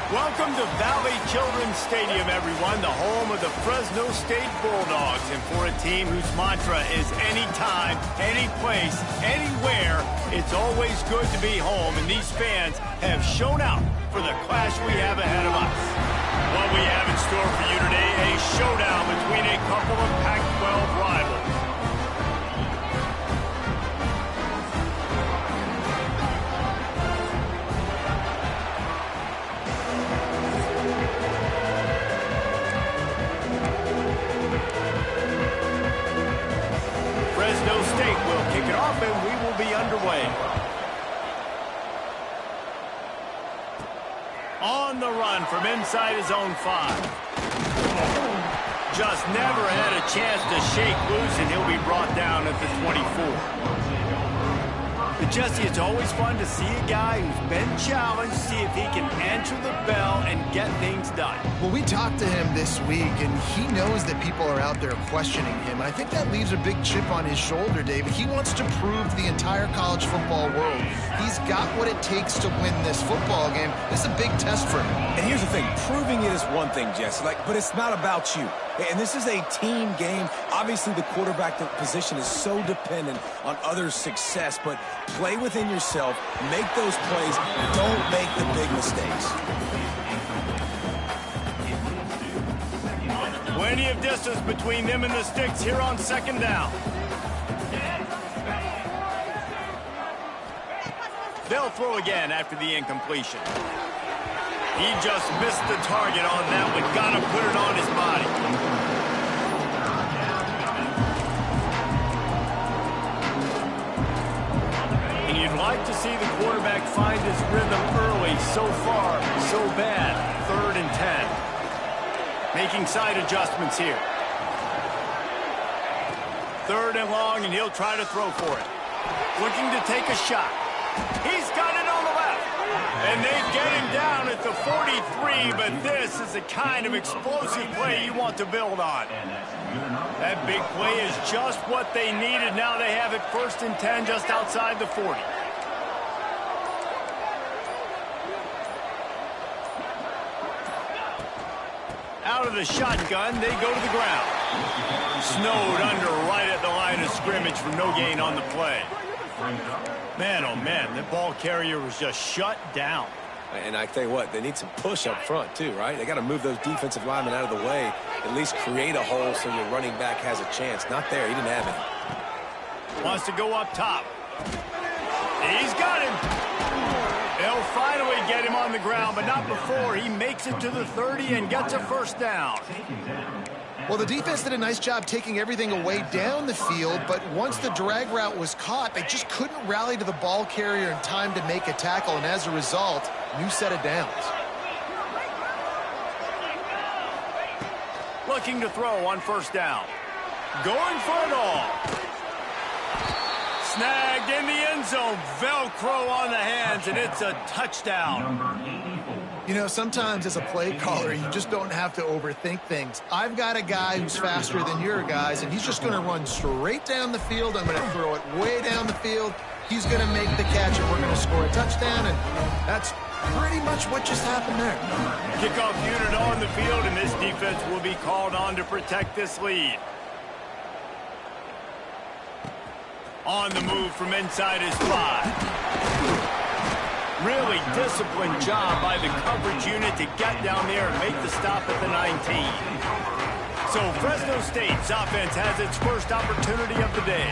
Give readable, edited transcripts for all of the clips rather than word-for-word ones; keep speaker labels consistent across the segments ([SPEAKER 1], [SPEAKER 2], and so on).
[SPEAKER 1] Welcome to Valley Children's Stadium, everyone, the home of the Fresno State Bulldogs. And for a team whose mantra is anytime, any place, anywhere, it's always good to be home. And these fans have shown out for the clash we have ahead of us. What we have in store for you today, a showdown between a couple of Pac-12 rivals. Fresno State will kick it off, and we will be underway. On the run from inside his own 5. Just never had a chance to shake loose, and he'll be brought down at the 24. But Jesse, it's always fun to see a guy who's been challenged, see if he can answer the bell and get things done.
[SPEAKER 2] Well, we talked to him this week, and he knows that people are out there questioning him. And I think that leaves a big chip on his shoulder, David. He wants to prove to the entire college football world he's got what it takes to win this football game. This is a big test for him.
[SPEAKER 3] And here's the thing. Proving it is one thing, Jesse, but it's not about you. And this is a team game. Obviously, the quarterback position is so dependent on others' success, but play within yourself, make those plays, don't make the big mistakes.
[SPEAKER 1] Plenty of distance between them and the sticks here on second down. They'll throw again after the incompletion. He just missed the target on that one. Gotta put it on his body. And you'd like to see the quarterback find his rhythm early. So far, so bad. 3rd and 10. Making side adjustments here. 3rd and long, and he'll try to throw for it. Looking to take a shot. He's got it on the left. And they get him down at the 43, but this is the kind of explosive play you want to build on. That big play is just what they needed. Now they have it 1st and 10 just outside the 40. Out of the shotgun, they go to the ground. Snowed under right at the line of scrimmage for no gain on the play. Man, oh man, the ball carrier was just shut down.
[SPEAKER 3] And I tell you what, they need some push up front too, right? They got to move those defensive linemen out of the way, at least create a hole so your running back has a chance. Not there, he didn't have it.
[SPEAKER 1] Wants to go up top. He's got him. They'll finally get him on the ground, but not before he makes it to the 30 and gets a 1st down.
[SPEAKER 2] Well, the defense did a nice job taking everything away down the field, but once the drag route was caught, they just couldn't rally to the ball carrier in time to make a tackle, and as a result, new set of downs.
[SPEAKER 1] Looking to throw on 1st down. Going for it all. Snagged in the end zone. Velcro on the hands, and it's a touchdown.
[SPEAKER 2] You know, sometimes as a play caller, you just don't have to overthink things. I've got a guy who's faster than your guys, and he's just going to run straight down the field. I'm going to throw it way down the field. He's going to make the catch, and we're going to score a touchdown, and that's pretty much what just happened there.
[SPEAKER 1] Kickoff unit on the field, and this defense will be called on to protect this lead. On the move from inside his 5. Really disciplined job by the coverage unit to get down there and make the stop at the 19. So Fresno State's offense has its first opportunity of the day.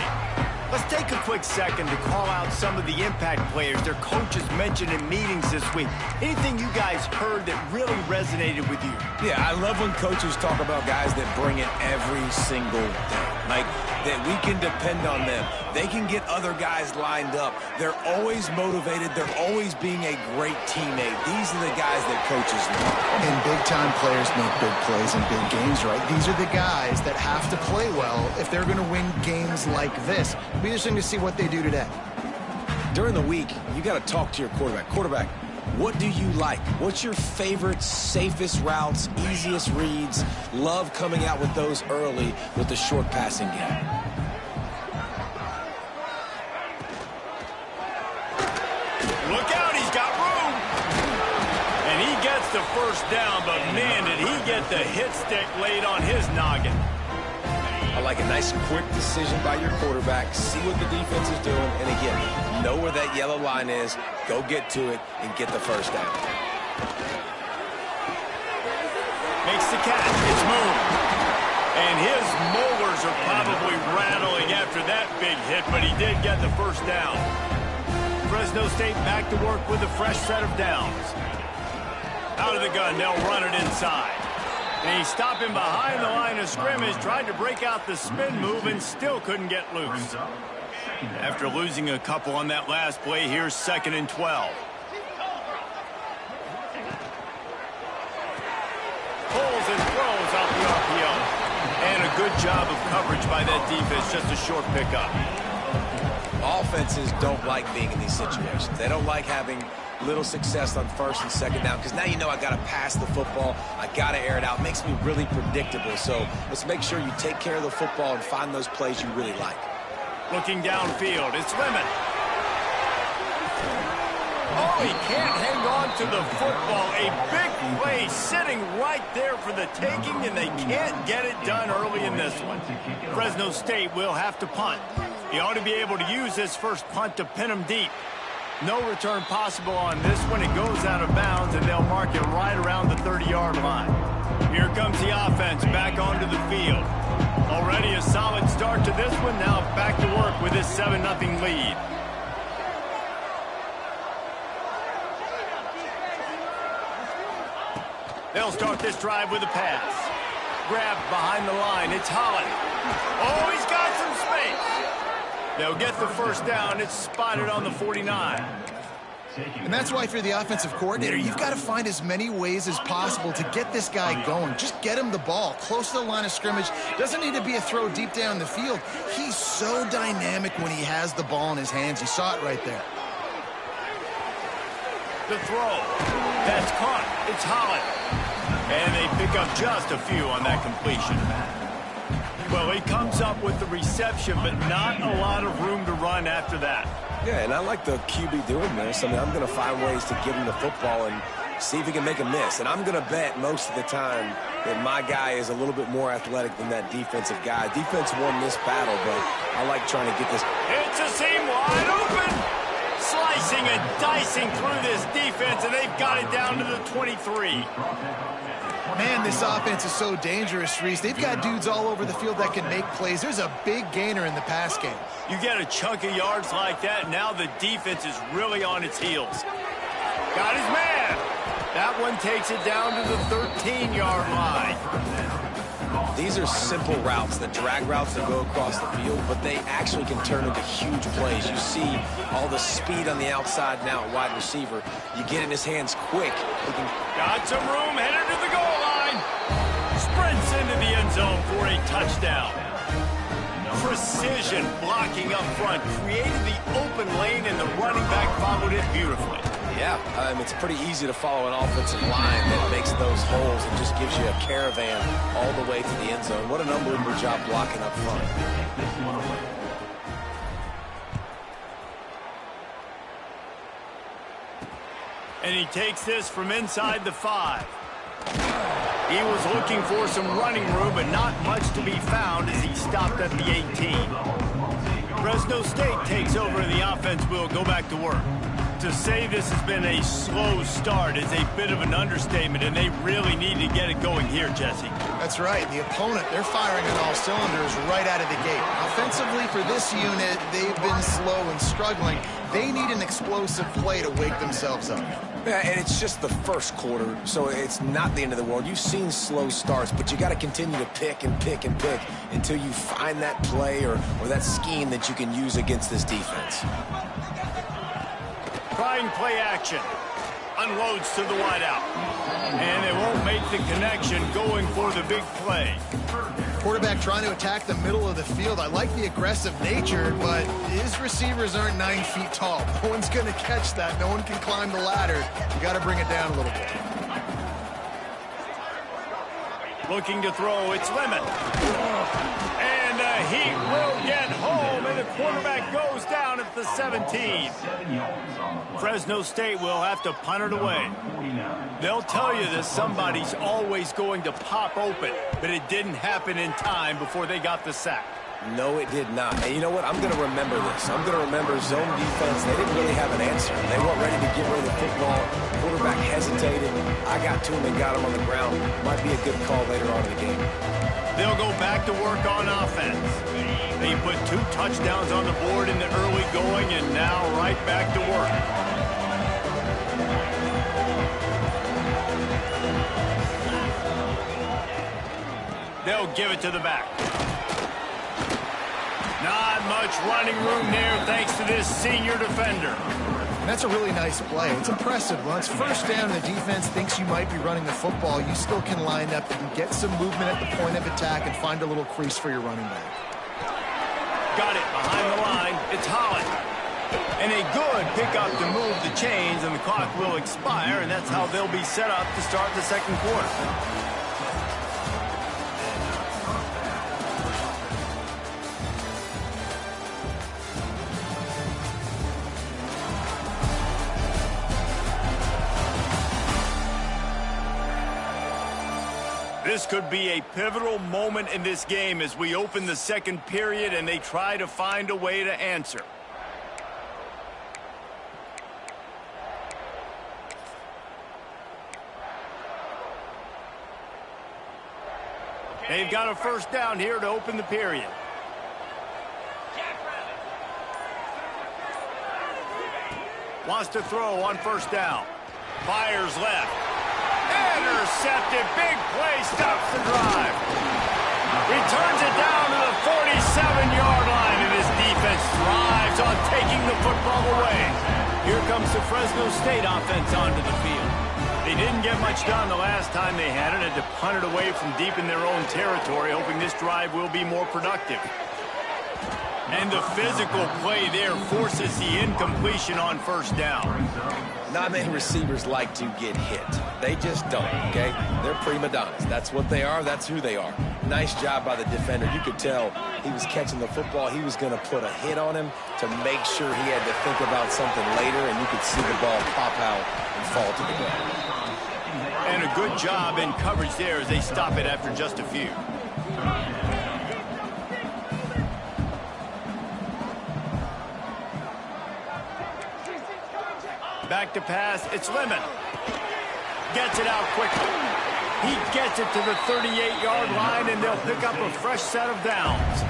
[SPEAKER 1] Let's take a quick second to call out some of the impact players their coaches mentioned in meetings this week. Anything you guys heard that really resonated with you?
[SPEAKER 3] Yeah, I love when coaches talk about guys that bring it every single day. Like, that we can depend on them. They can get other guys lined up. They're always motivated. They're always being a great teammate. These are the guys that coaches love.
[SPEAKER 2] And big-time players make big plays in big games, right? These are the guys that have to play well if they're going to win games like this. It'll be interesting to see what they do today.
[SPEAKER 3] During the week, you got to talk to your quarterback. Quarterback, what do you like? What's your favorite, safest routes, easiest reads? Love coming out with those early with the short passing game.
[SPEAKER 1] Look out, he's got room. And he gets the first down, but man, did he get the hit stick laid on his noggin.
[SPEAKER 3] I like a nice, quick decision by your quarterback. See what the defense is doing, and again, know where that yellow line is. Go get to it and get the first down.
[SPEAKER 1] Makes the catch. It's moved. And his molars are probably rattling after that big hit, but he did get the first down. Fresno State back to work with a fresh set of downs. Out of the gun, they'll run it inside. And he's stopping behind the line of scrimmage, tried to break out the spin move and still couldn't get loose. After losing a couple on that last play, here's 2nd and 12. Pulls and throws out the RPO. And a good job of coverage by that defense, just a short pickup.
[SPEAKER 3] Offenses don't like being in these situations. They don't like having little success on 1st and 2nd down because now you know I got to pass the football. I got to air it out. It makes me really predictable. So let's make sure you take care of the football and find those plays you really like.
[SPEAKER 1] Looking downfield, it's Lemon. Oh, he can't hang on to the football. A big play sitting right there for the taking, and they can't get it done early in this one. Fresno State will have to punt. He ought to be able to use this first punt to pin him deep. No return possible on this one. It goes out of bounds, and they'll mark it right around the 30-yard line. Here comes the offense back onto the field. Already a solid start to this one. Now back to work with this 7-0 lead. They'll start this drive with a pass. Grabbed behind the line. It's Holland. Oh, he's got some space. They'll get the first down. It's spotted on the 49.
[SPEAKER 2] And that's why if you're the offensive coordinator, you've got to find as many ways as possible to get this guy going. Just get him the ball close to the line of scrimmage. Doesn't need to be a throw deep down the field. He's so dynamic when he has the ball in his hands. You saw it right there.
[SPEAKER 1] The throw. That's caught. It's Holland. And they pick up just a few on that completion. Well, he comes up with the reception, but not a lot of room to run after that.
[SPEAKER 3] Yeah, and I like the QB doing this. I mean, I'm going to find ways to give him the football and see if he can make a miss. And I'm going to bet most of the time that my guy is a little bit more athletic than that defensive guy. Defense won this battle, but I like trying to get this.
[SPEAKER 1] It's a seam wide open. Slicing and dicing through this defense, and they've got it down to the 23.
[SPEAKER 2] Man, this offense is so dangerous, Reese. They've got dudes all over the field that can make plays. There's a big gainer in the pass game.
[SPEAKER 1] You get a chunk of yards like that, now the defense is really on its heels. Got his man. That one takes it down to the 13-yard line.
[SPEAKER 3] These are simple routes, the drag routes that go across the field, but they actually can turn into huge plays. You see all the speed on the outside now at wide receiver. You get in his hands quick.
[SPEAKER 1] Got some room, headed to the goal line. Sprints into the end zone for a touchdown. Precision blocking up front, created the open lane, and the running back followed it beautifully.
[SPEAKER 3] Yeah, it's pretty easy to follow an offensive line that makes those holes and just gives you a caravan all the way to the end zone. What an unbelievable job blocking up front.
[SPEAKER 1] And he takes this from inside the 5. He was looking for some running room, but not much to be found as he stopped at the 18. Fresno State takes over, and the offense will go back to work. To say this has been a slow start is a bit of an understatement, and they really need to get it going here, Jesse.
[SPEAKER 2] That's right. The opponent, they're firing on all cylinders right out of the gate. Offensively, for this unit, they've been slow and struggling. They need an explosive play to wake themselves up.
[SPEAKER 3] Yeah, and it's just the first quarter, so it's not the end of the world. You've seen slow starts, but you got to continue to pick and pick and pick until you find that play or that scheme that you can use against this defense.
[SPEAKER 1] Trying play action. Unloads to the wideout. And they won't make the connection, going for the big play.
[SPEAKER 2] Quarterback trying to attack the middle of the field. I like the aggressive nature, but his receivers aren't 9 feet tall. No one's going to catch that. No one can climb the ladder. You got to bring it down a little bit.
[SPEAKER 1] Looking to throw, it's Lemon. And he will get home, and the quarterback goes down at the 17. Fresno State will have to punt it away. They'll tell you that somebody's always going to pop open, but it didn't happen in time before they got the sack.
[SPEAKER 3] No, it did not. And you know what? I'm going to remember this. I'm going to remember zone defense. They didn't really have an answer. They weren't ready to get rid of the football. Quarterback hesitated. I got to him and got him on the ground. Might be a good call later on in the game.
[SPEAKER 1] They'll go back to work on offense. They put 2 touchdowns on the board in the early going, and now right back to work. They'll give it to the back. Not much running room there thanks to this senior defender.
[SPEAKER 2] And that's a really nice play. It's impressive. Once first down and the defense thinks you might be running the football, you still can line up and get some movement at the point of attack and find a little crease for your running back.
[SPEAKER 1] Got it behind the line. It's Holland. And a good pickup to move the chains, and the clock will expire, and that's how they'll be set up to start the second quarter. This could be a pivotal moment in this game as we open the second period and they try to find a way to answer. They've got a first down here to open the period. Wants to throw on first down. Fires left. Intercepted. Big play. Stops the drive. Returns it down to the 47-yard line, and his defense thrives on taking the football away. Here comes the Fresno State offense onto the field. They didn't get much done the last time they had it, and to punt it away from deep in their own territory, hoping this drive will be more productive. And the physical play there forces the incompletion on first down.
[SPEAKER 3] Not many receivers like to get hit. They just don't, okay? They're prima donnas. That's what they are. That's who they are. Nice job by the defender. You could tell he was catching the football. He was going to put a hit on him to make sure he had to think about something later, and you could see the ball pop out and fall to the ground.
[SPEAKER 1] And a good job in coverage there as they stop it after just a few. Back to pass, it's Lemon. Gets it out quickly. He gets it to the 38-yard line, and they'll pick up a fresh set of downs.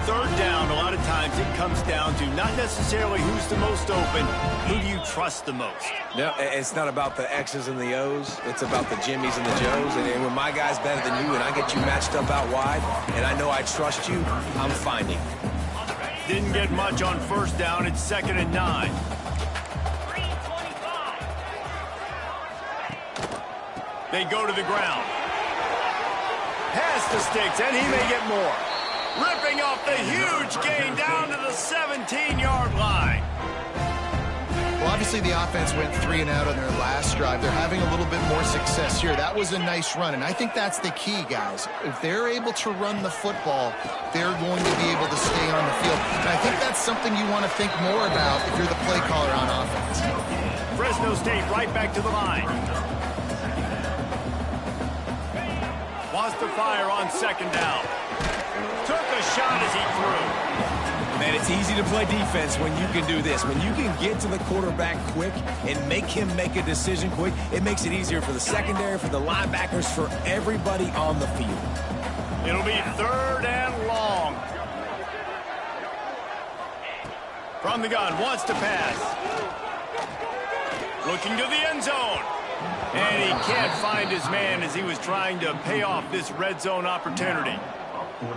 [SPEAKER 1] Third down, a lot of times it comes down to not necessarily who's the most open, who do you trust the most?
[SPEAKER 3] No, it's not about the X's and the O's. It's about the Jimmies and the Joes. And when my guy's better than you and I get you matched up out wide, and I know I trust you, I'm finding.
[SPEAKER 1] Didn't get much on first down. It's 2nd and 9. They go to the ground. Pass the sticks, and he may get more. Ripping off the huge gain down to the 17-yard line.
[SPEAKER 2] Well, obviously the offense went 3 and out on their last drive. They're having a little bit more success here. That was a nice run, and I think that's the key, guys. If they're able to run the football, they're going to be able to stay on the field. And I think that's something you want to think more about if you're the play caller on offense.
[SPEAKER 1] Fresno State right back to the line. Wants to fire on 2nd down. Took a shot as he threw.
[SPEAKER 3] Man, it's easy to play defense when you can do this. When you can get to the quarterback quick and make him make a decision quick, it makes it easier for the secondary, for the linebackers, for everybody on the field.
[SPEAKER 1] It'll be 3rd and long. From the gun, wants to pass. Looking to the end zone. And he can't find his man as he was trying to pay off this red zone opportunity.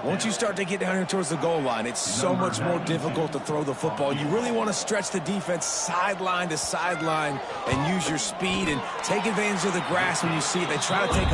[SPEAKER 3] Once you start to get down here towards the goal line, it's so much more difficult to throw the football. You really want to stretch the defense sideline to sideline and use your speed and take advantage of the grass when you see it. They try to take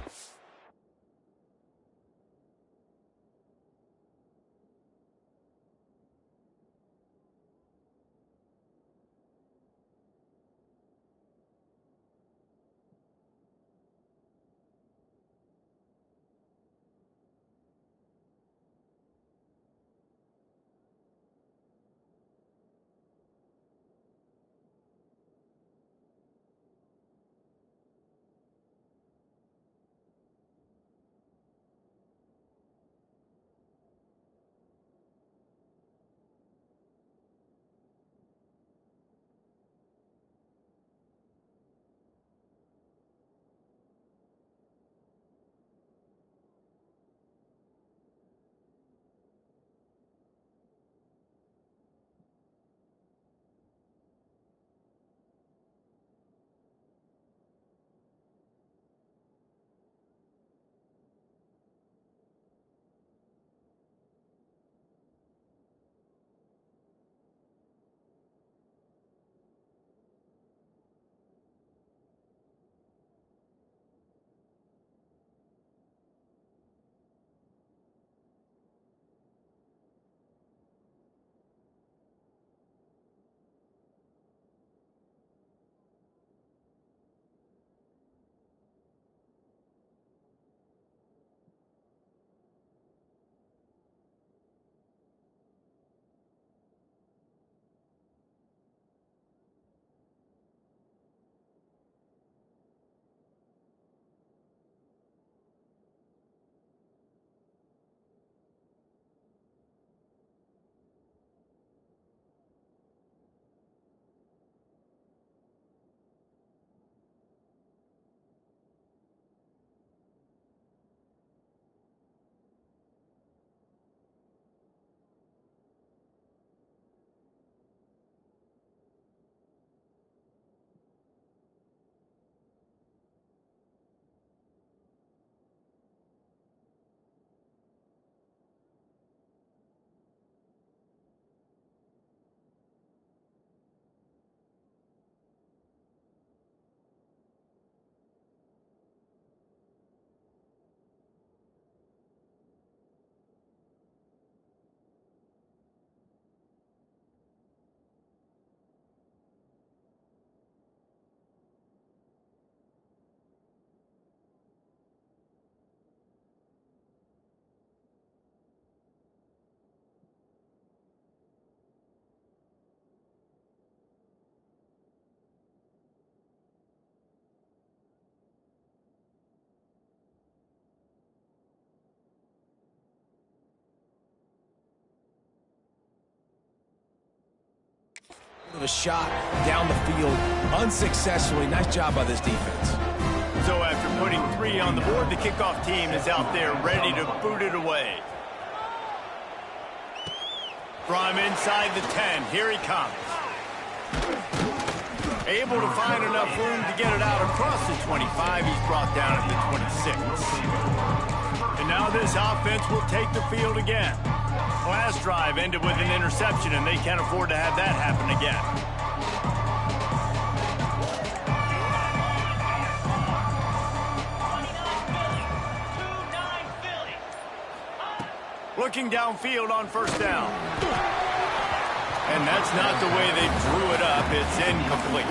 [SPEAKER 3] a shot down the field unsuccessfully. Nice job by this defense.
[SPEAKER 1] So after putting 3 on the board, the kickoff team is out there ready to boot it away. From inside the 10, here he comes. Able to find enough room to get it out across the 25. He's brought down at the 26. And now this offense will take the field again. Last drive ended with an interception, and they can't afford to have that happen again. Looking downfield on first down. And that's not the way they drew it up. It's incomplete.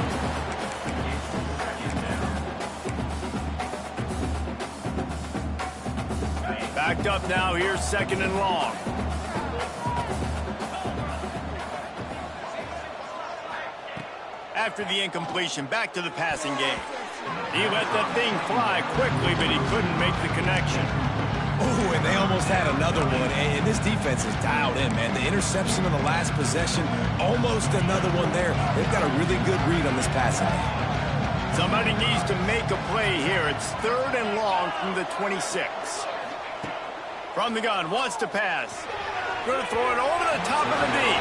[SPEAKER 1] Backed up now. Here's 2nd and long. After the incompletion, back to the passing game. He let that thing fly quickly, but he couldn't make the connection.
[SPEAKER 3] Oh, and they almost had another one, and this defense is dialed in, man. The interception on the last possession, almost another one there. They've got a really good read on this passing game.
[SPEAKER 1] Somebody needs to make a play here. It's 3rd and long from the 26. From the gun, wants to pass. Going to throw it over the top of the knee.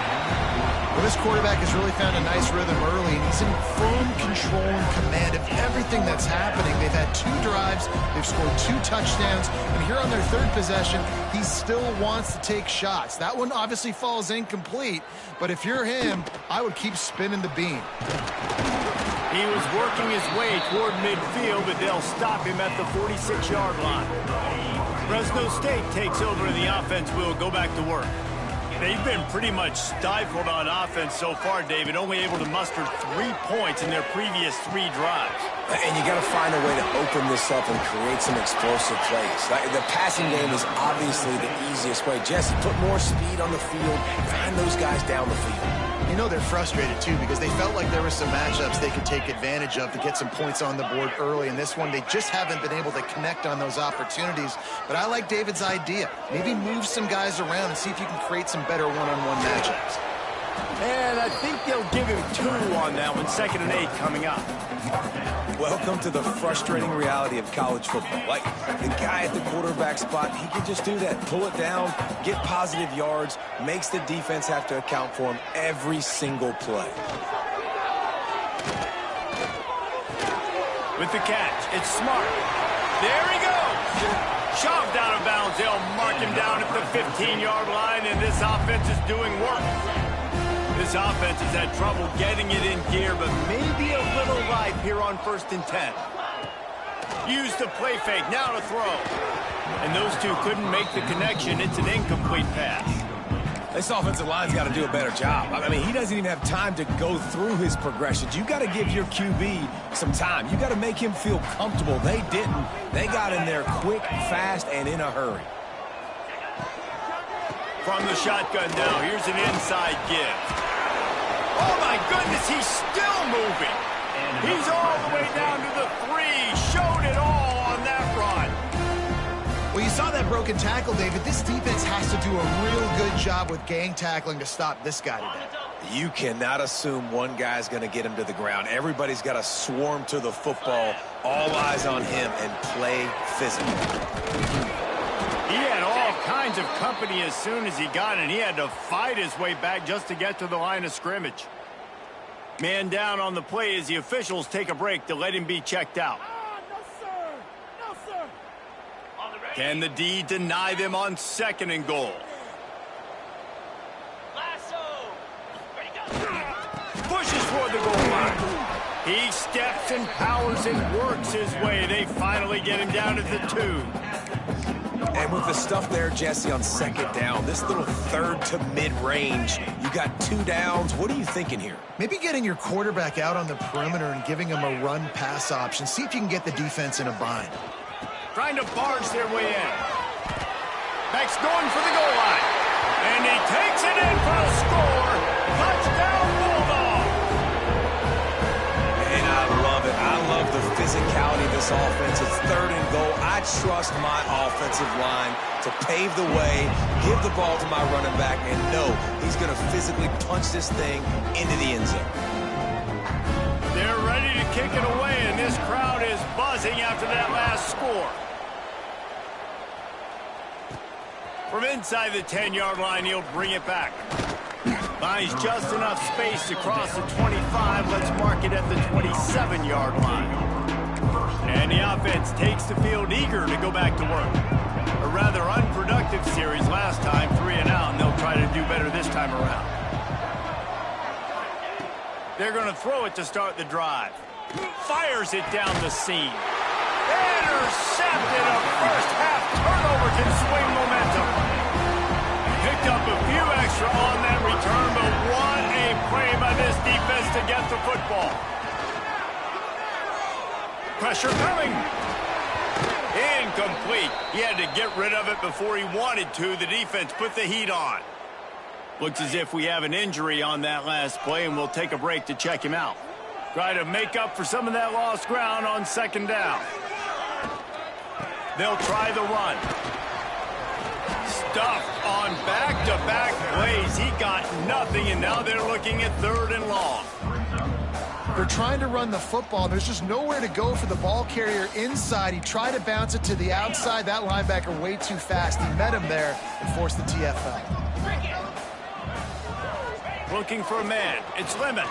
[SPEAKER 2] Well, this quarterback has really found a nice rhythm early, and he's in firm control and command of everything that's happening. They've had 2 drives, they've scored 2 touchdowns, and here on their 3rd possession, he still wants to take shots. That one obviously falls incomplete, but if you're him, I would keep spinning the beam.
[SPEAKER 1] He was working his way toward midfield, but they'll stop him at the 46-yard line. Fresno State takes over, and the offense will go back to work. They've been pretty much stifled on offense so far, David, only able to muster 3 points in their previous 3 drives.
[SPEAKER 3] And you got to find a way to open this up and create some explosive plays. The passing game is obviously the easiest way. Jesse, put more speed on the field, find those guys down the field.
[SPEAKER 2] You know they're frustrated, too, because they felt like there were some matchups they could take advantage of to get some points on the board early. In this one, they just haven't been able to connect on those opportunities. But I like David's idea. Maybe move some guys around and see if you can create some better one-on-one matchups.
[SPEAKER 1] And I think they'll give him 2 on that one. 2nd and 8 coming up.
[SPEAKER 3] Welcome to the frustrating reality of college football. Like, the guy at the quarterback spot, he can just do that. Pull it down, get positive yards, makes the defense have to account for him every single play.
[SPEAKER 1] With the catch, it's Smart. There he goes. Shoved out of bounds. They'll mark him down at the 15-yard line, and this offense is doing work. This offense has had trouble getting it in gear, but maybe a little life here on 1st and 10. Use the play fake, now to throw. And those 2 couldn't make the connection. It's an incomplete pass.
[SPEAKER 3] This offensive line's got to do a better job. I mean, he doesn't even have time to go through his progressions. You got to give your QB some time. You got to make him feel comfortable. They didn't. They got in there quick, fast, and in a hurry.
[SPEAKER 1] From the shotgun now, here's an inside give. Oh, my goodness, he's still moving. He's all the way down to the 3. Showed it all on that run.
[SPEAKER 2] Well, you saw that broken tackle, David. This defense has to do a real good job with gang tackling to stop this guy today.
[SPEAKER 3] You cannot assume one guy's going to get him to the ground. Everybody's got to swarm to the football, all eyes on him, and play physical.
[SPEAKER 1] He had all kinds of company as soon as he got it. He had to fight his way back just to get to the line of scrimmage. Man down on the play as the officials take a break to let him be checked out.
[SPEAKER 4] No, sir. No, sir.
[SPEAKER 1] Can the D deny them on 2nd and goal? Pushes toward the goal line. He steps and powers and works his way. They finally get him down at the 2.
[SPEAKER 3] And with the stuff there, Jesse, on 2nd down, this little 3rd to mid-range, you got 2 downs. What are you thinking here?
[SPEAKER 2] Maybe getting your quarterback out on the perimeter and giving him a run-pass option. See if you can get the defense in a bind.
[SPEAKER 1] Trying to barge their way in. Beck's going for the goal line. And he takes it in for a score. Touchdown, Bulldog.
[SPEAKER 3] And I love it. I love the physicality of this offense. It's 3rd and goal. I trust my offensive line to pave the way, give the ball to my running back, and know he's going to physically punch this thing into the end zone.
[SPEAKER 1] They're ready to kick it away, and this crowd is buzzing after that last score. From inside the 10-yard line, he'll bring it back. Finds just enough space to cross the 25. Let's mark it at the 27-yard line. And the offense takes the field eager to go back to work. A rather unproductive series last time, 3 and out, and they'll try to do better this time around. They're going to throw it to start the drive. Fires it down the seam. Intercepted. A first-half turnover can swing momentum. Picked up a few extra on that return, but what a play by this defense to get the football. Pressure coming. Incomplete. He had to get rid of it before he wanted to. The defense put the heat on. Looks as if we have an injury on that last play, and we'll take a break to check him out. Try to make up for some of that lost ground on second down. They'll try the run. Stuffed on back-to-back plays. He got nothing, and now they're looking at 3rd and long.
[SPEAKER 2] They're trying to run the football. There's just nowhere to go for the ball carrier inside. He tried to bounce it to the outside. That linebacker way too fast. He met him there and forced the TFL.
[SPEAKER 1] Looking for a man. It's Lemon.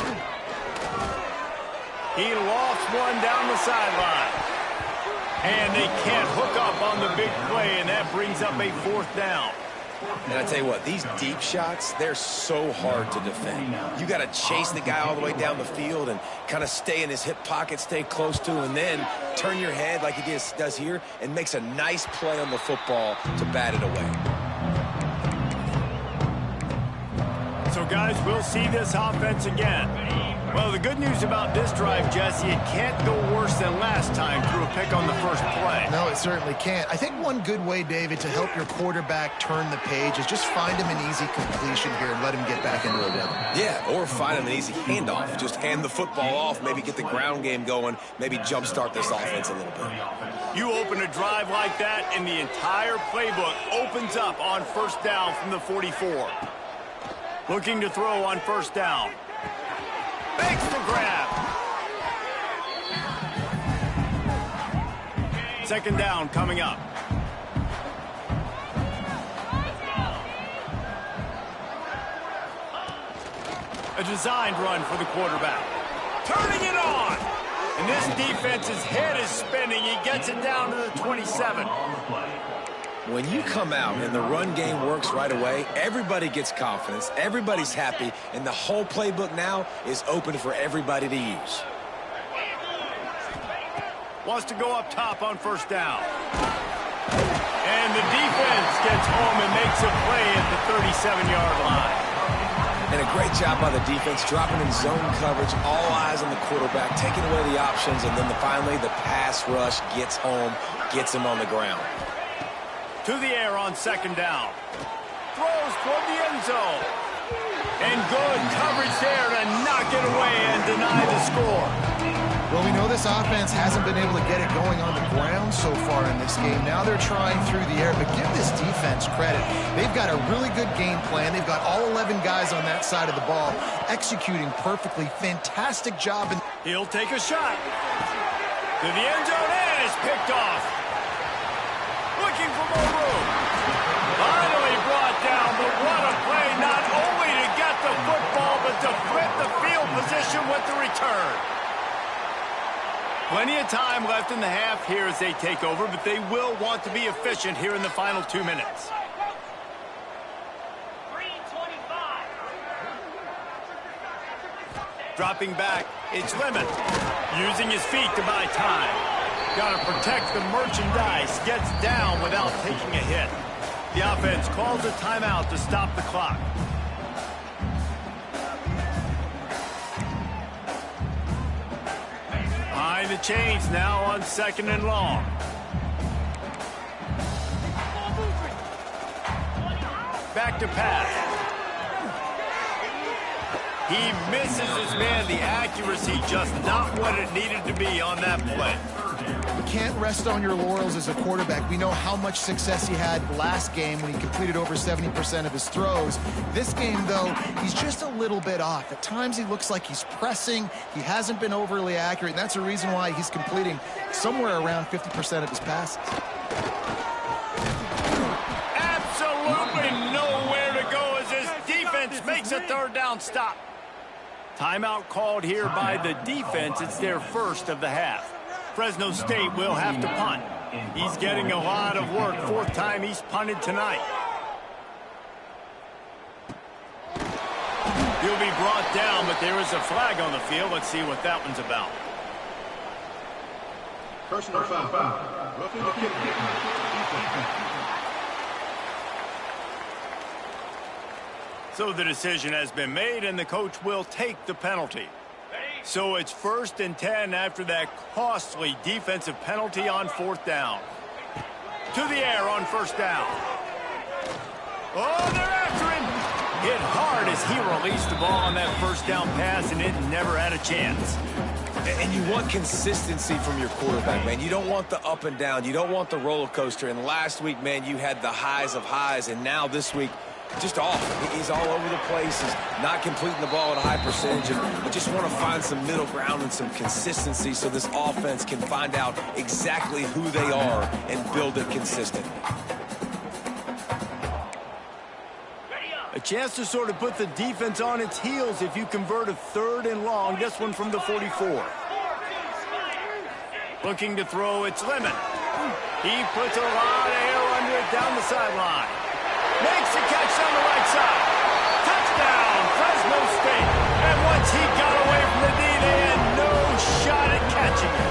[SPEAKER 1] He lofts one down the sideline. And they can't hook up on the big play, and that brings up a 4th down.
[SPEAKER 3] And I tell you what, these deep shots, they're so hard to defend. You got to chase the guy all the way down the field and kind of stay in his hip pocket, stay close to him, and then turn your head like he does here and makes a nice play on the football to bat it away.
[SPEAKER 1] So, guys, we'll see this offense again. Well, the good news about this drive, Jesse, it can't go worse than last time through a pick on the first play.
[SPEAKER 2] No, it certainly can't. I think one good way, David, to help your quarterback turn the page is just find him an easy completion here and let him get back into a rhythm.
[SPEAKER 3] Yeah, or find him an easy handoff. Just hand the football off, maybe get the ground game going, maybe jumpstart this offense a little bit.
[SPEAKER 1] You open a drive like that, and the entire playbook opens up on first down from the 44. Looking to throw on first down. Makes the grab. Second down coming up. A designed run for the quarterback. Turning it on. And this defense's head is spinning. He gets it down to the 27.
[SPEAKER 3] When you come out and the run game works right away, everybody gets confidence, everybody's happy, and the whole playbook now is open for everybody to use.
[SPEAKER 1] Wants to go up top on first down. And the defense gets home and makes a play at the 37-yard line.
[SPEAKER 3] And a great job by the defense, dropping in zone coverage, all eyes on the quarterback, taking away the options, and then finally the pass rush gets home, gets him on the ground.
[SPEAKER 1] To the air on second down. Throws toward the end zone. And good coverage there to knock it away and deny the score.
[SPEAKER 2] Well, we know this offense hasn't been able to get it going on the ground so far in this game. Now they're trying through the air, but give this defense credit. They've got a really good game plan. They've got all 11 guys on that side of the ball executing perfectly. Fantastic job.
[SPEAKER 1] He'll take a shot. To the end zone and is picked off. Looking for more room. Finally brought down, but what a play, not only to get the football, but to flip the field position with the return. Plenty of time left in the half here as they take over, but they will want to be efficient here in the final 2 minutes. Dropping back, it's Lemon. Using his feet to buy time. Got to protect the merchandise. Gets down without taking a hit. The offense calls a timeout to stop the clock. Behind the chains now on second and long. Back to pass. He misses his man. The accuracy just not what it needed to be on that play.
[SPEAKER 2] You can't rest on your laurels as a quarterback. We know how much success he had last game when he completed over 70% of his throws. This game, though, he's just a little bit off. At times, he looks like he's pressing. He hasn't been overly accurate, and that's a reason why he's completing somewhere around 50% of his passes.
[SPEAKER 1] Absolutely nowhere to go as his defense makes a third down stop. Timeout called here by the defense. It's their first of the half. Fresno State will have to punt. He's getting a lot of work. Fourth time he's punted tonight. He'll be brought down, but there is a flag on the field. Let's see what that one's about.
[SPEAKER 5] Personal foul. Roughing the kicker.
[SPEAKER 1] So the decision has been made, and the coach will take the penalty. So it's 1st and 10 after that costly defensive penalty on 4th down. To the air on 1st down. Oh, they're after him. Hit hard as he released the ball on that 1st down pass, and it never had a chance.
[SPEAKER 3] And you want consistency from your quarterback, man. You don't want the up and down. You don't want the roller coaster. And last week, man, you had the highs of highs, and now this week, just off. He's all over the place. He's not completing the ball at a high percentage. And I just want to find some middle ground and some consistency so this offense can find out exactly who they are and build it consistent.
[SPEAKER 1] A chance to sort of put the defense on its heels if you convert a 3rd and long. This one from the 44. Looking to throw, it's Lemon. He puts a lot of air under it down the sideline. Makes the catch on the right side. Touchdown, Fresno State. And once he got away from the D, they had no shot at catching him.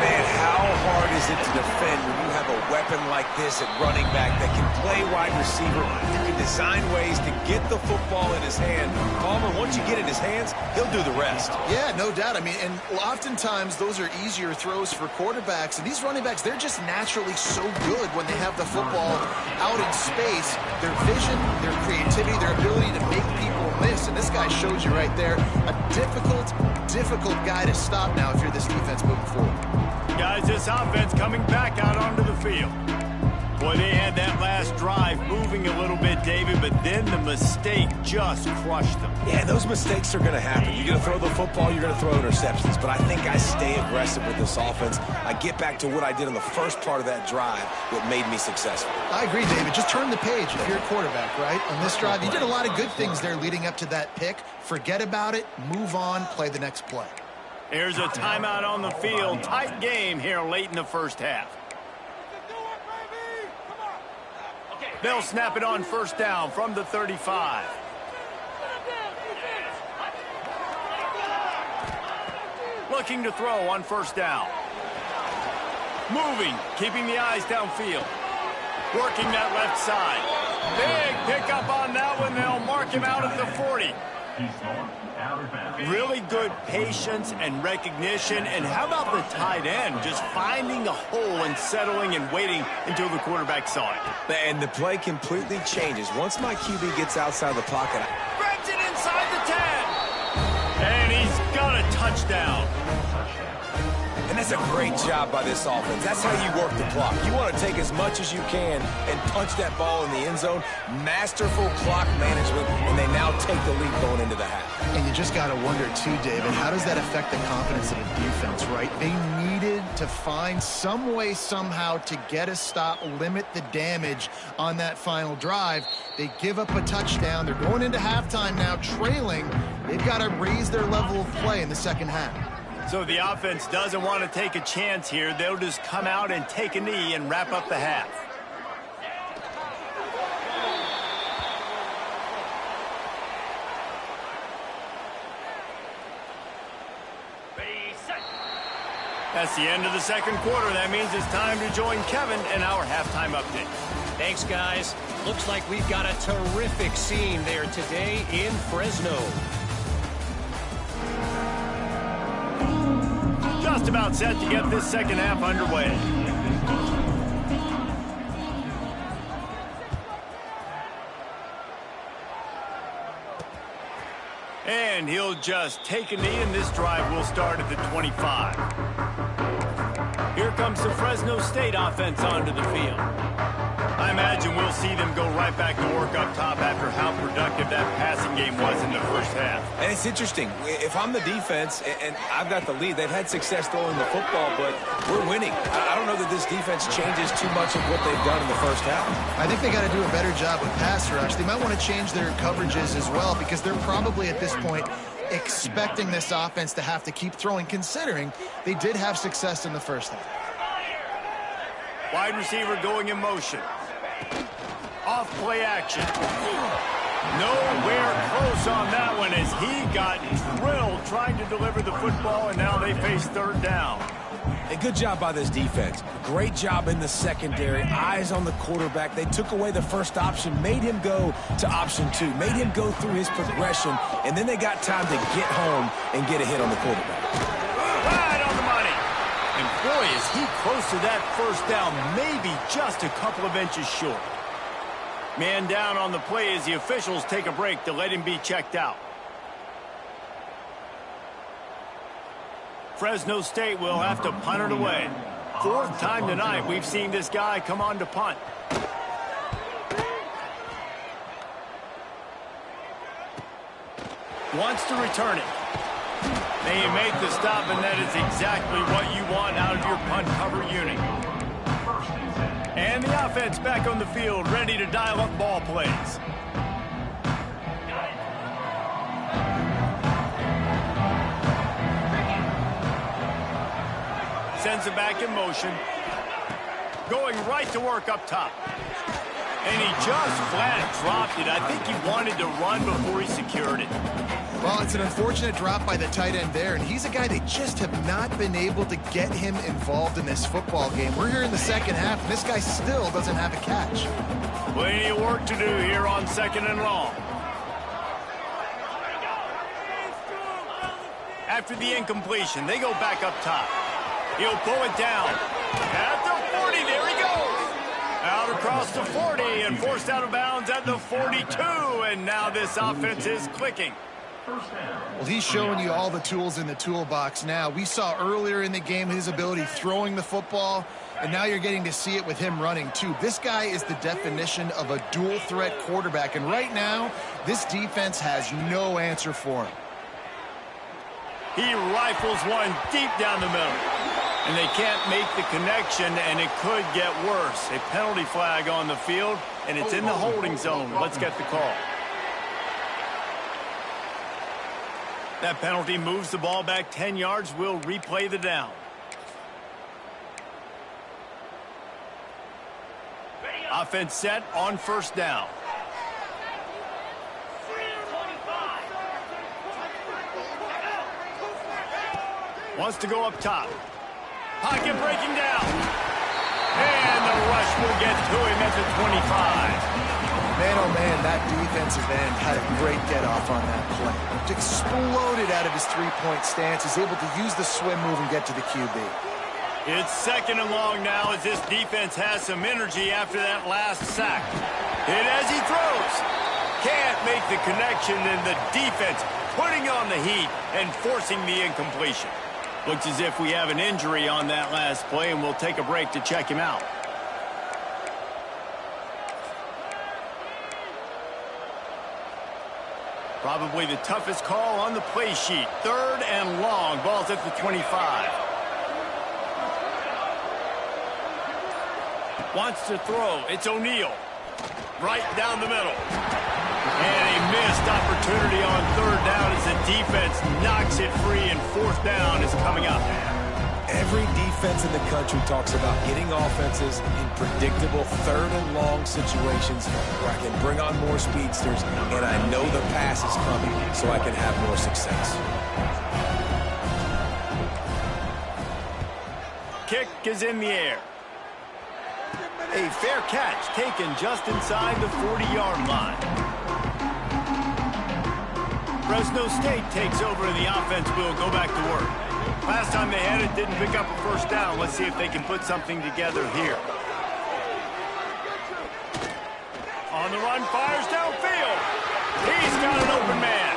[SPEAKER 3] Man, how hard is it to defend when you have a weapon like this at running back that can play wide receiver? You can design ways to get the football in his hand. Palmer, once you get it in his hands, he'll do the rest.
[SPEAKER 2] Yeah, no doubt. I mean, and oftentimes those are easier throws for quarterbacks. And these running backs, they're just naturally so good when they have the football out in space. Their vision, their creativity, their ability to make people miss. And this guy shows you right there, a difficult guy to stop now if you're this defense moving forward.
[SPEAKER 1] Guys, this offense coming back out onto the field. Boy, they had that last drive moving a little bit, David, but then the mistake just crushed them.
[SPEAKER 3] Yeah, those mistakes are going to happen. You're going to throw the football, you're going to throw interceptions, but I think I stay aggressive with this offense. I get back to what I did in the first part of that drive that made me successful.
[SPEAKER 2] I agree, David. Just turn the page if you're a quarterback, right? On this drive, you did a lot of good things there leading up to that pick. Forget about it, move on, play the next play.
[SPEAKER 1] Here's a timeout on the field. Tight game here late in the first half. They'll snap it on 1st down from the 35. Looking to throw on 1st down. Moving, keeping the eyes downfield. Working that left side. Big pickup on that one. They'll mark him out at the 40. Really good patience and recognition. And how about the tight end just finding a hole and settling and waiting until the quarterback saw it.
[SPEAKER 3] And the play completely changes. Once my QB gets outside the pocket.
[SPEAKER 1] Grabs it inside the 10. And he's got a touchdown.
[SPEAKER 3] And that's a great job by this offense. That's how you work the clock. You want to take as much as you can and punch that ball in the end zone. Masterful clock management, and they now take the lead going into the half.
[SPEAKER 2] And you just got to wonder, too, David, how does that affect the confidence of the defense, right? They needed to find some way, somehow, to get a stop, limit the damage on that final drive. They give up a touchdown. They're going into halftime now, trailing. They've got to raise their level of play in the second half.
[SPEAKER 1] So the offense doesn't want to take a chance here. They'll just come out and take a knee and wrap up the half. That's the end of the second quarter. That means it's time to join Kevin in our halftime update.
[SPEAKER 6] Thanks, guys. Looks like we've got a terrific scene there today in Fresno.
[SPEAKER 1] Just about set to get this second half underway. And he'll just take a knee, and this drive will start at the 25. comes the Fresno State offense onto the field. I imagine we'll see them go right back to work up top after how productive that passing game was in the first half.
[SPEAKER 3] And it's interesting. If I'm the defense and I've got the lead, they've had success throwing the football, but we're winning. I don't know that this defense changes too much of what they've done in the first half.
[SPEAKER 2] I think they got to do a better job with pass rush. They might want to change their coverages as well because they're probably at this point expecting this offense to have to keep throwing, considering they did have success in the first half.
[SPEAKER 1] Wide receiver going in motion. Off play action. Nowhere close on that one as he got drilled trying to deliver the football, and now they face third down.
[SPEAKER 3] A good job by this defense. Great job in the secondary. Eyes on the quarterback. They took away the first option, made him go to option 2, made him go through his progression, and then they got time to get home and get a hit on the quarterback.
[SPEAKER 1] Right on the money. And boy, is he close to that first down, maybe just a couple of inches short. Man down on the play as the officials take a break to let him be checked out. Fresno State will have to punt it away. Fourth time tonight we've seen this guy come on to punt. Wants to return it. They make the stop, and that is exactly what you want out of your punt cover unit. And the offense back on the field, ready to dial up ball plays. Sends it back in motion. Going right to work up top. And he just flat dropped it. I think he wanted to run before he secured it.
[SPEAKER 2] Well, it's an unfortunate drop by the tight end there, and he's a guy they just have not been able to get him involved in this football game. We're here in the second half, and this guy still doesn't have a catch.
[SPEAKER 1] Plenty of work to do here on second and long. After the incompletion, they go back up top. He'll pull it down. At the 40, there he goes. Out across the 40 and forced out of bounds at the 42, and now this offense is clicking.
[SPEAKER 2] Well, he's showing you all the tools in the toolbox now. We saw earlier in the game his ability throwing the football, and now you're getting to see it with him running too. This guy is the definition of a dual threat quarterback, and right now this defense has no answer for him.
[SPEAKER 1] He rifles one deep down the middle, and they can't make the connection, and it could get worse. A penalty flag on the field, and it's in the holding zone. Let's get the call. That penalty moves the ball back 10 yards. We'll replay the down. Offense set on first down. Wants to go up top. Pocket breaking down. And the rush will get to him at the 25.
[SPEAKER 2] Man, oh man, that defensive end had a great get-off on that play. Exploded out of his three-point stance. He's able to use the swim move and get to the QB.
[SPEAKER 1] It's second and long now as this defense has some energy after that last sack. Hit as he throws. Can't make the connection, and the defense putting on the heat and forcing the incompletion. Looks as if we have an injury on that last play, and we'll take a break to check him out. Probably the toughest call on the play sheet. Third and long. Ball's at the 25. Wants to throw. It's O'Neal. Right down the middle. And a missed opportunity on third down as the defense knocks it free, and fourth down is coming up.
[SPEAKER 3] Every defense in the country talks about getting offenses in predictable third and long situations where I can bring on more speedsters and I know the pass is coming so I can have more success.
[SPEAKER 1] Kick is in the air. A fair catch taken just inside the 40-yard line. Fresno State takes over, and the offense will go back to work. Last time they had it, didn't pick up a first down. Let's see if they can put something together here. On the run, fires downfield. He's got an open man.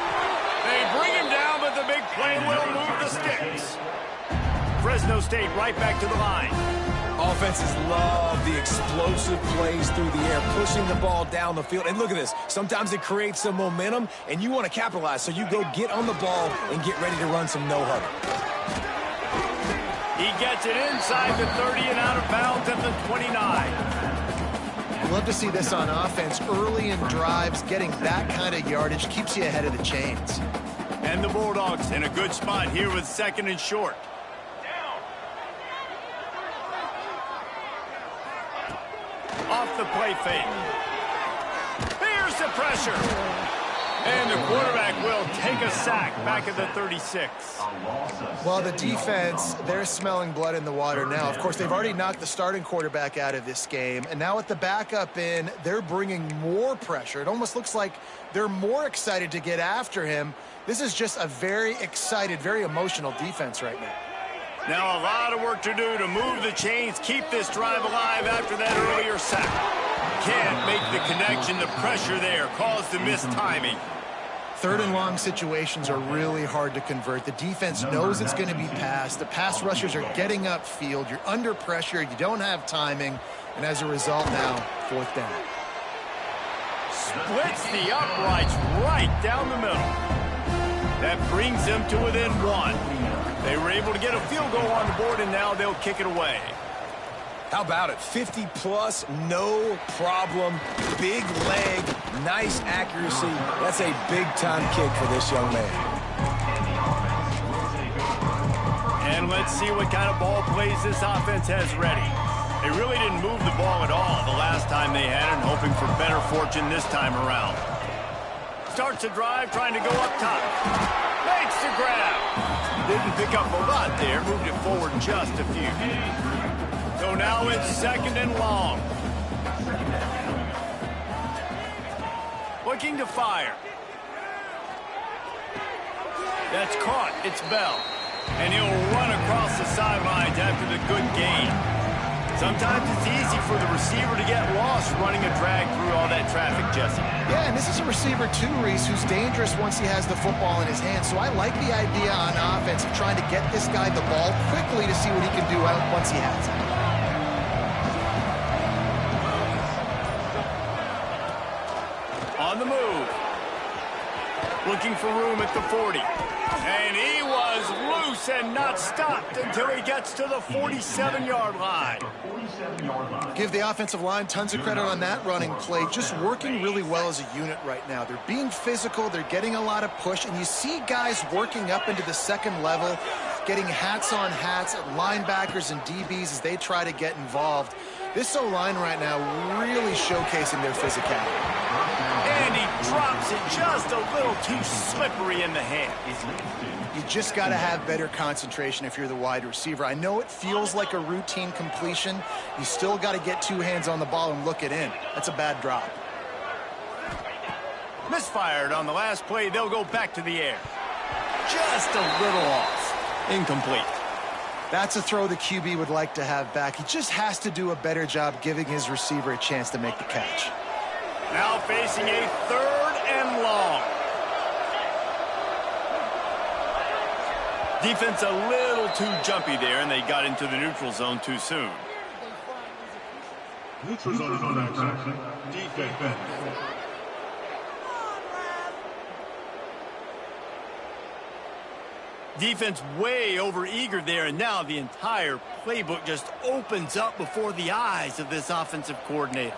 [SPEAKER 1] They bring him down, but the big play will move the sticks. Fresno State right back to the line.
[SPEAKER 3] Offenses love the explosive plays through the air, pushing the ball down the field. And look at this. Sometimes it creates some momentum, and you want to capitalize. So you go get on the ball and get ready to run some no-huddle.
[SPEAKER 1] He gets it inside the 30 and out of bounds at the 29.
[SPEAKER 2] Love to see this on offense. Early in drives, getting that kind of yardage keeps you ahead of the chains.
[SPEAKER 1] And the Bulldogs in a good spot here with 2nd and short. Off the play fake. Here's the pressure. And the quarterback will take a sack back at the 36.
[SPEAKER 2] Well, the defense, they're smelling blood in the water now. Of course, they've already knocked the starting quarterback out of this game. And now with the backup in, they're bringing more pressure. It almost looks like they're more excited to get after him. This is just a very excited, very emotional defense right now.
[SPEAKER 1] Now a lot of work to do to move the chains, keep this drive alive after that earlier sack. Can't make the connection. The pressure there caused the missed timing.
[SPEAKER 2] 3rd and long situations are really hard to convert. The defense knows it's going to be passed. The pass rushers are getting upfield. You're under pressure. You don't have timing. And as a result now, 4th down.
[SPEAKER 1] Splits the uprights right down the middle. That brings them to within 1. They were able to get a field goal on the board, and now they'll kick it away.
[SPEAKER 3] How about it? 50-plus, no problem. Big leg, nice accuracy. That's a big-time kick for this young man.
[SPEAKER 1] And let's see what kind of ball plays this offense has ready. They really didn't move the ball at all the last time they had it, and hoping for better fortune this time around. Starts the drive, trying to go up top. Makes the grab. Didn't pick up a lot there, moved it forward just a few. So now it's 2nd and long. Looking to fire. That's caught. It's Bell. And he'll run across the sidelines after the good gain. Sometimes it's easy for the receiver to get lost running a drag through all that traffic, Jesse.
[SPEAKER 2] Yeah, and this is a receiver too, Reese, who's dangerous once he has the football in his hands. So I like the idea on offense of trying to get this guy the ball quickly to see what he can do once he has it.
[SPEAKER 1] On the move. Looking for room at the 40. And he was loose and not stopped until he gets to the 47-yard line.
[SPEAKER 2] Give the offensive line tons of credit on that running play. Just working really well as a unit right now. They're being physical. They're getting a lot of push. And you see guys working up into the 2nd level, getting hats on hats at linebackers and DBs as they try to get involved. This O-line right now really showcasing their physicality.
[SPEAKER 1] And he drops it just a little too slippery in the hands.
[SPEAKER 2] You just got to have better concentration if you're the wide receiver. I know it feels like a routine completion. You still got to get 2 hands on the ball and look it in. That's a bad drop.
[SPEAKER 1] Misfired on the last play. They'll go back to the air. Just a little off. Incomplete.
[SPEAKER 2] That's a throw the QB would like to have back. He just has to do a better job giving his receiver a chance to make the catch.
[SPEAKER 1] Now facing a 3rd and long. Defense a little too jumpy there, and they got into the neutral zone too soon.
[SPEAKER 5] Neutral zone action. Defense.
[SPEAKER 1] Defense way over-eager there, and now the entire playbook just opens up before the eyes of this offensive coordinator.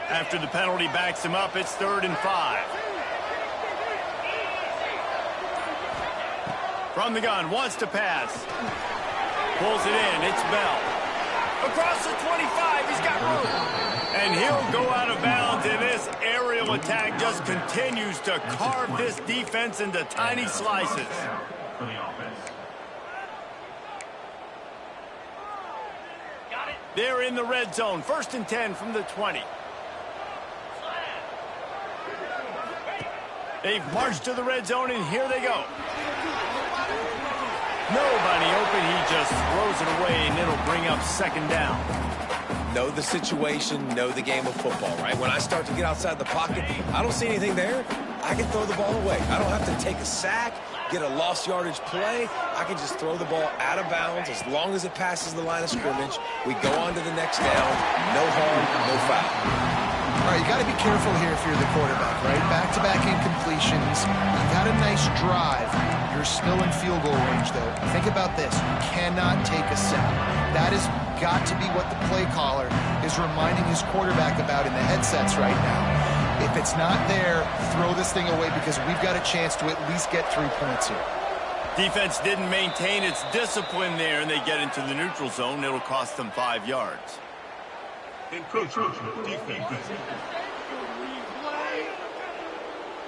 [SPEAKER 1] After the penalty backs him up, it's 3rd and 5. From the gun, wants to pass. Pulls it in, it's Bell. Across the 25, he's got room. And he'll go out of bounds, and this aerial attack just continues to carve this defense into tiny slices. They're in the red zone, 1st and 10 from the 20. They've marched to the red zone, and here they go. Nobody open. He just throws it away, and it'll bring up 2nd down.
[SPEAKER 3] Know the situation, know the game of football, right? When I start to get outside the pocket, I don't see anything there. I can throw the ball away. I don't have to take a sack, get a lost yardage play. I can just throw the ball out of bounds as long as it passes the line of scrimmage. We go on to the next down. No harm, no foul.
[SPEAKER 2] All right, you got to be careful here if you're the quarterback, right? Back-to-back incompletions. You got a nice drive. You're still in field goal range, though. Think about this. You cannot take a sack. That has got to be what the play caller is reminding his quarterback about in the headsets right now. If it's not there, throw this thing away because we've got a chance to at least get 3 points here.
[SPEAKER 1] Defense didn't maintain its discipline there, and they get into the neutral zone. It'll cost them 5 yards.
[SPEAKER 5] Encroachment, defense.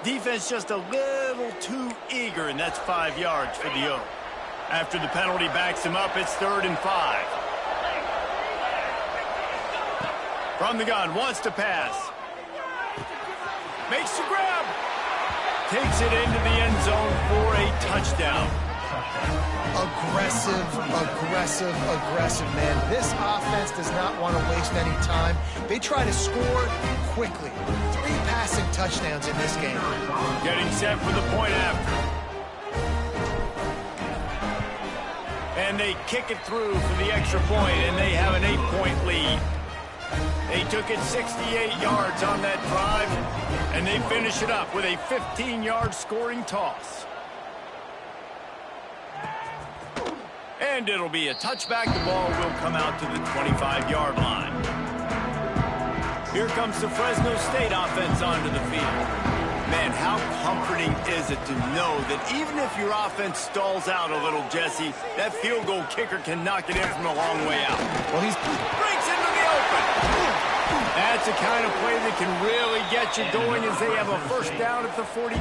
[SPEAKER 1] Defense just a little too eager, and that's 5 yards for the O. After the penalty backs him up, it's 3rd and 5. From the gun, wants to pass. Makes the grab. Takes it into the end zone for a touchdown. Aggressive, man. This offense does not want to waste any time. They try to score quickly. 3 passing touchdowns in this game. Getting set for the point after. And they kick it through for the extra point, and they have an 8-point lead. They took it 68 yards on that drive, and they finish it up with a 15-yard scoring toss. And it'll be a touchback. The ball will come out to the 25-yard line. Here comes the Fresno State offense onto the field. Man, how comforting is it to know that even if your offense stalls out a little, Jesse, that field goal kicker can knock it in from a long way out. Well, he breaks into the open. That's the kind of play that can really get you going as they have a first down at the 43.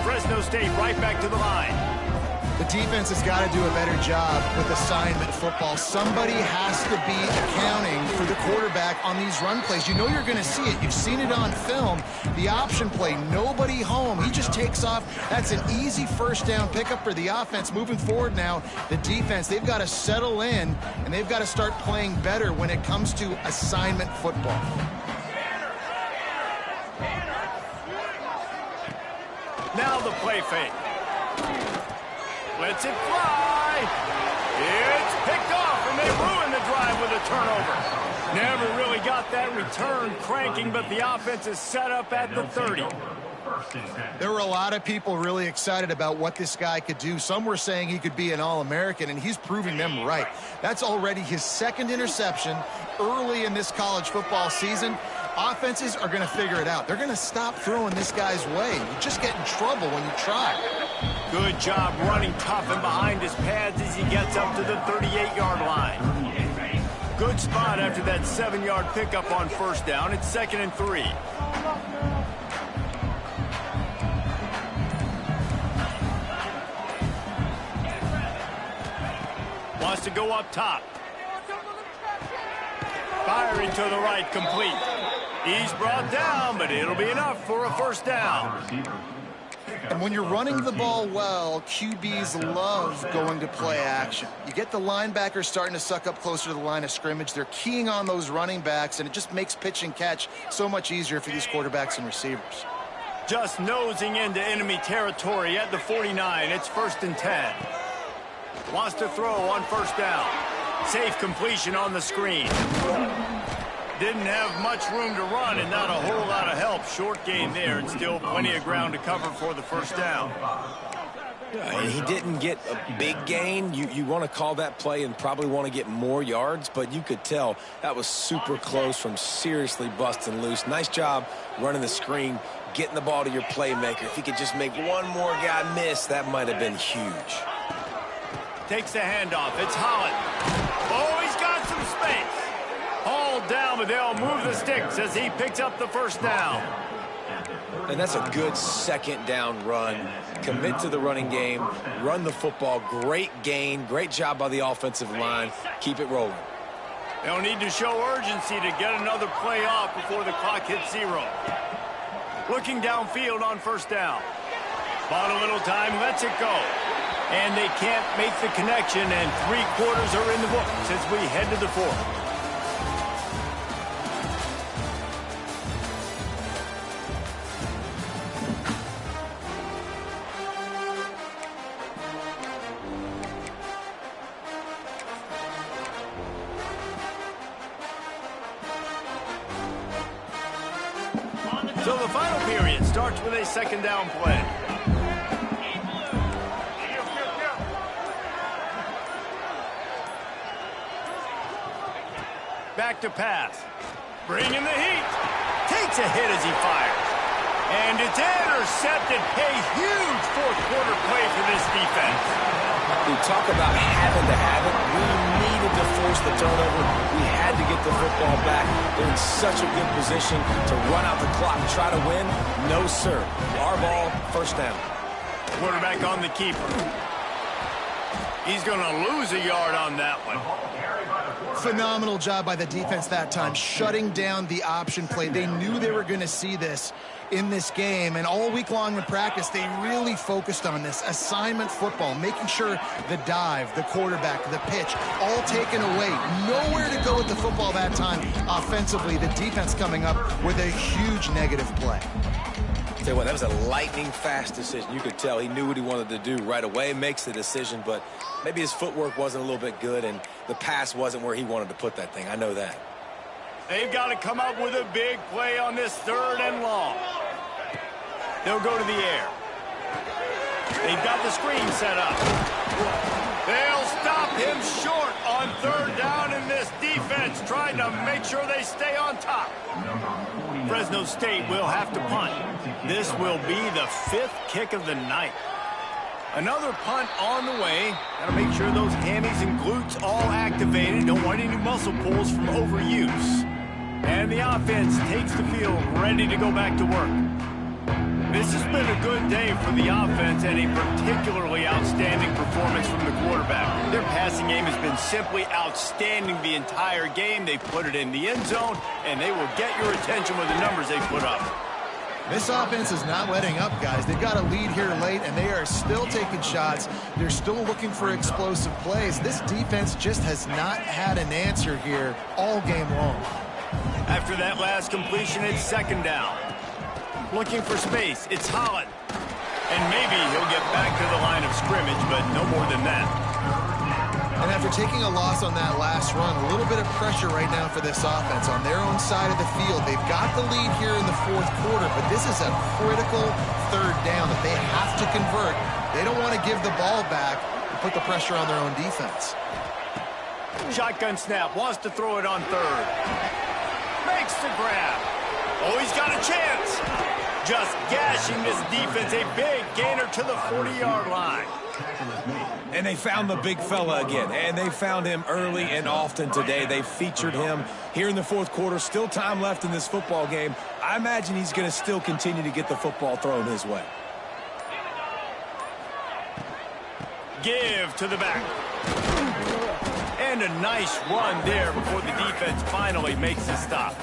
[SPEAKER 1] Fresno State right back to the line.
[SPEAKER 2] The defense has got to do a better job with assignment football. Somebody has to be accounting for the quarterback on these run plays. You know you're going to see it. You've seen it on film. The option play, nobody home. He just takes off. That's an easy first down pickup for the offense. Moving forward now, the defense, they've got to settle in, and they've got to start playing better when it comes to assignment football.
[SPEAKER 1] Now the play fake. Lets it fly. It's picked off, and they ruin the drive with a turnover. Never really got that return cranking, but the offense is set up at the 30.
[SPEAKER 2] There were a lot of people really excited about what this guy could do. Some were saying he could be an All-American, and he's proving them right. That's already his 2nd interception early in this college football season. Offenses are going to figure it out. They're going to stop throwing this guy's way. You just get in trouble when you try.
[SPEAKER 1] Good job running tough and behind his pads as he gets up to the 38-yard line. Good spot after that 7-yard pickup on first down. It's 2nd and 3. Wants to go up top. Firing to the right, complete. He's brought down, but it'll be enough for a first down.
[SPEAKER 2] And when you're running the ball well, QBs love going to play action. You get the linebackers starting to suck up closer to the line of scrimmage. They're keying on those running backs, and it just makes pitch and catch so much easier for these quarterbacks and receivers.
[SPEAKER 1] Just nosing into enemy territory at the 49. It's 1st and 10. Wants to throw on first down. Safe completion on the screen. Didn't have much room to run and not a whole lot of help. Short gain there and still plenty of ground to cover for the first down.
[SPEAKER 3] And he didn't get a big gain. You want to call that play and probably want to get more yards, but you could tell that was super close from seriously busting loose. Nice job running the screen, getting the ball to your playmaker. If he could just make one more guy miss, that might have been huge.
[SPEAKER 1] Takes the handoff. It's Holland. Oh, he's got some space. Hauled down, but they'll move the sticks as he picks up the first down.
[SPEAKER 3] And that's a good 2nd down run. Commit to the running game. Run the football. Great gain. Great job by the offensive line. Keep it rolling.
[SPEAKER 1] They'll need to show urgency to get another play off before the clock hits 0. Looking downfield on first down. Bought a little time, lets it go. And they can't make the connection, and 3 quarters are in the books as we head to the 4th. So the final period starts with a second down play. Back to pass. Bringing the heat. Takes a hit as he fires. And it's intercepted. A huge fourth quarter play for this defense.
[SPEAKER 3] We talk about having to have it. We needed to force the turnover. We had to get the football back. They're in such a good position to run out the clock, try to win. No, sir. Our ball, first down.
[SPEAKER 1] Quarterback on the keeper. He's going to lose a yard on that one.
[SPEAKER 2] Phenomenal job by the defense that time, shutting down the option play. They knew they were going to see this in this game, and all week long in practice, they really focused on this assignment football, making sure the dive, the quarterback, the pitch, all taken away. Nowhere to go with the football that time offensively. The defense coming up with a huge negative play.
[SPEAKER 3] Tell you what, that was a lightning-fast decision. You could tell he knew what he wanted to do right away, makes the decision, but maybe his footwork wasn't a little bit good, and the pass wasn't where he wanted to put that thing. I know that.
[SPEAKER 1] They've got to come up with a big play on this third and long. They'll go to the air. They've got the screen set up. They'll stop him short on third down, and this defense trying to make sure they stay on top. Fresno State will have to punt. This will be the 5th kick of the night. Another punt on the way. Got to make sure those hammies and glutes all activated. Don't want any muscle pulls from overuse. And the offense takes the field ready to go back to work. This has been a good day for the offense and a particularly outstanding performance from the quarterback. Their passing game has been simply outstanding the entire game. They put it in the end zone, and they will get your attention with the numbers they put up.
[SPEAKER 2] This offense is not letting up, guys. They've got a lead here late, and they are still taking shots. They're still looking for explosive plays. This defense just has not had an answer here all game long.
[SPEAKER 1] After that last completion, it's second down. Looking for space, it's Holland. And maybe he'll get back to the line of scrimmage, but no more than that.
[SPEAKER 2] And after taking a loss on that last run, a little bit of pressure right now for this offense on their own side of the field. They've got the lead here in the fourth quarter, but this is a critical third down that they have to convert. They don't want to give the ball back and put the pressure on their own defense.
[SPEAKER 1] Shotgun snap, wants to throw it on third. Makes the grab. Oh, he's got a chance. Just gashing this defense, a big gainer to the 40-yard line.
[SPEAKER 3] And they found the big fella again, and they found him early and often today. They featured him here in the fourth quarter. Still time left in this football game. I imagine he's going to still continue to get the football thrown his way.
[SPEAKER 1] Give to the back. And a nice run there before the defense finally makes a stop.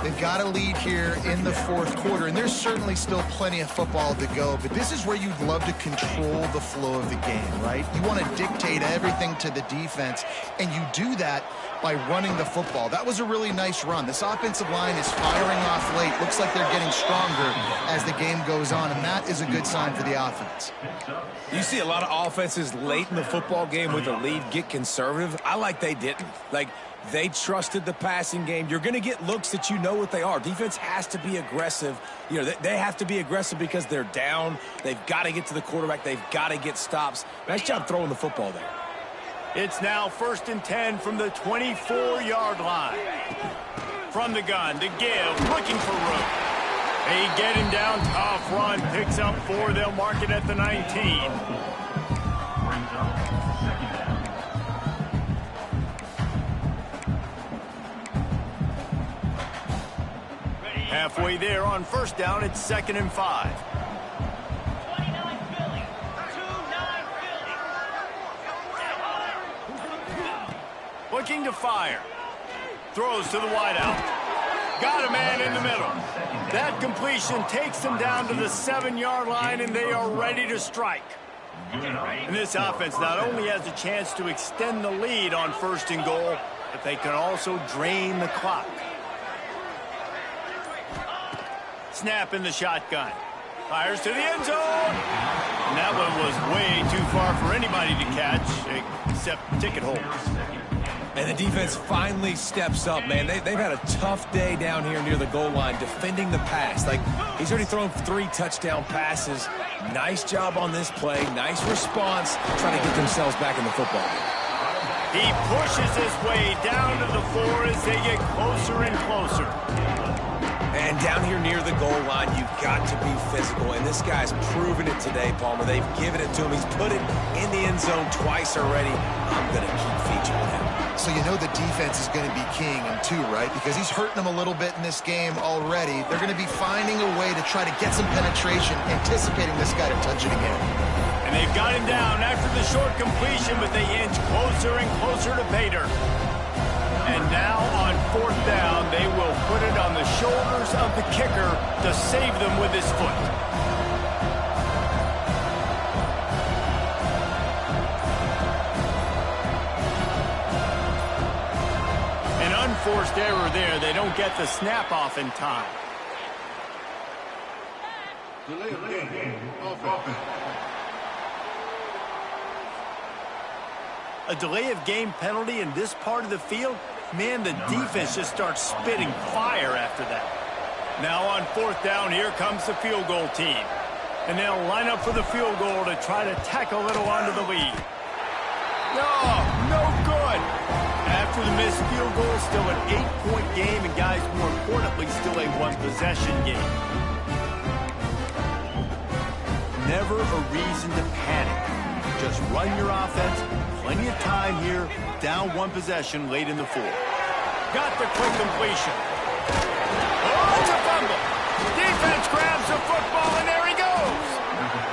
[SPEAKER 2] They've got a lead here in the fourth quarter, and there's certainly still plenty of football to go, but this is where you'd love to control the flow of the game, right? You want to dictate everything to the defense, and you do that by running the football. That was a really nice run. This offensive line is firing off late. Looks like they're getting stronger as the game goes on, and that is a good sign for the offense.
[SPEAKER 3] You see a lot of offenses late in the football game with a lead get conservative. I like they didn't. Like, they trusted the passing game. You're going to get looks that you know what they are. Defense has to be aggressive. You know, they have to be aggressive because they're down. They've got to get to the quarterback. They've got to get stops. Nice job throwing the football there.
[SPEAKER 1] It's now 1st and 10 from the 24-yard line. From the gun to give, looking for room. They get him down, tough run, picks up 4. They'll mark it at the 19. Halfway there on first down, it's 2nd and 5. Looking to fire. Throws to the wideout. Got a man in the middle. That completion takes them down to the 7-yard line, and they are ready to strike. And this offense not only has a chance to extend the lead on 1st and goal, but they can also drain the clock. Snap in the shotgun. Fires to the end zone. And that one was way too far for anybody to catch, except ticket holders.
[SPEAKER 3] And the defense finally steps up, man. They've had a tough day down here near the goal line defending the pass. Like, he's already thrown 3 touchdown passes. Nice job on this play. Nice response, trying to get themselves back in the football game.
[SPEAKER 1] He pushes his way down to the floor as they get closer and closer.
[SPEAKER 3] And down here near the goal line, you've got to be physical. And this guy's proven it today, Palmer. They've given it to him. He's put it in the end zone twice already. I'm going to keep featuring him.
[SPEAKER 2] So you know the defense is going to be king in 2, right? Because he's hurting them a little bit in this game already. They're going to be finding a way to try to get some penetration, anticipating this guy to touch it again.
[SPEAKER 1] And they've got him down after the short completion, but they inch closer and closer to pay dirt. And now on 4th down, they will put it on the shoulders of the kicker to save them with his foot. An unforced error there. They don't get the snap off in time.
[SPEAKER 5] Delay of game. Offense.
[SPEAKER 1] A delay of game penalty in this part of the field? Man, the defense just starts spitting fire after that. Now on 4th down, here comes the field goal team. And they'll line up for the field goal to try to tack a little onto the lead. No good. After the missed field goal, still an 8-point game, and guys, more importantly, still a 1-possession game. Never a reason to panic. Just run your offense. Plenty of time here. Down 1 possession late in the 4th. Got the quick completion. Oh, it's a fumble. Defense grabs the football, and there he goes.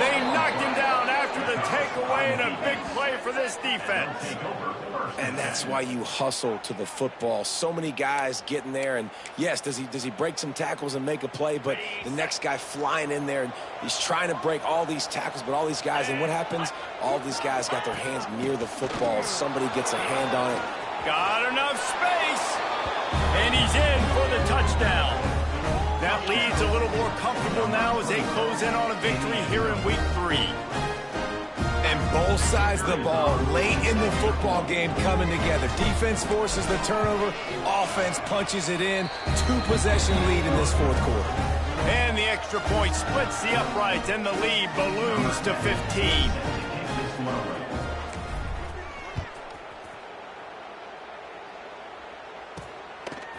[SPEAKER 1] They knocked him down after the takeaway, and a big play for this defense.
[SPEAKER 3] And that's why you hustle to the football. So many guys getting there, and yes, does he break some tackles and make a play, but the next guy flying in there, and he's trying to break all these tackles, but all these guys, and what happens? All these guys got their hands near the football. Somebody gets a hand on it.
[SPEAKER 1] Got enough space, and he's in for the touchdown. That lead's a little more comfortable now as they close in on a victory here in Week 3.
[SPEAKER 3] And both sides of the ball late in the football game coming together. Defense forces the turnover. Offense punches it in. 2-possession lead in this 4th quarter.
[SPEAKER 1] And the extra point splits the uprights, and the lead balloons to 15.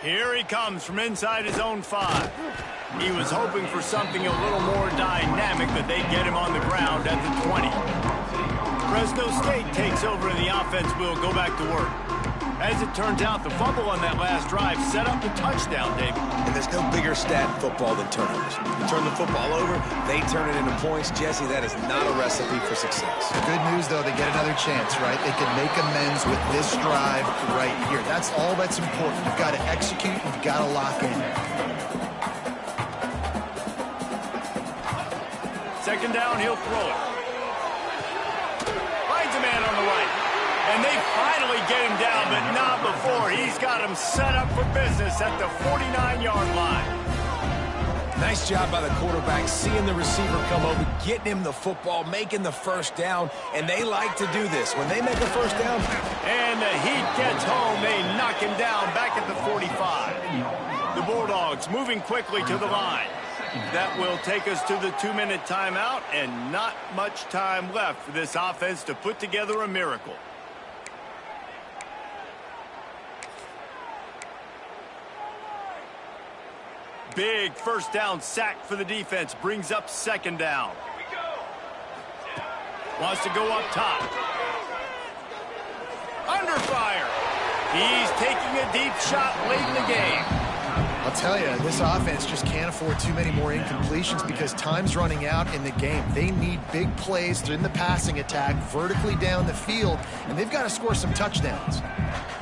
[SPEAKER 1] Here he comes from inside his own 5. He was hoping for something a little more dynamic, but they get him on the ground at the 20. Fresno State takes over and the offense will go back to work. As it turns out, the fumble on that last drive set up the touchdown, David.
[SPEAKER 3] And there's no bigger stat in football than turnovers. You turn the football over, they turn it into points. Jesse, that is not a recipe for success.
[SPEAKER 2] Good news, though, they get another chance, right? They can make amends with this drive right here. That's all that's important. You've got to execute. You've got to lock in.
[SPEAKER 1] 2nd down, he'll throw it. Finds a man on the right. And they finally get him down, but not before. He's got him set up for business at the 49-yard line.
[SPEAKER 3] Nice job by the quarterback, seeing the receiver come over, getting him the football, making the 1st down, and they like to do this. When they make a 1st down,
[SPEAKER 1] and the heat gets home, they knock him down back at the 45. The Bulldogs moving quickly to the line. That will take us to the 2-minute timeout, and not much time left for this offense to put together a miracle. Big 1st down sack for the defense. Brings up 2nd down. Wants to go up top. Under fire. He's taking a deep shot late in the game.
[SPEAKER 2] I'll tell you, this offense just can't afford too many more incompletions because time's running out in the game. They need big plays in the passing attack, vertically down the field, and they've got to score some touchdowns.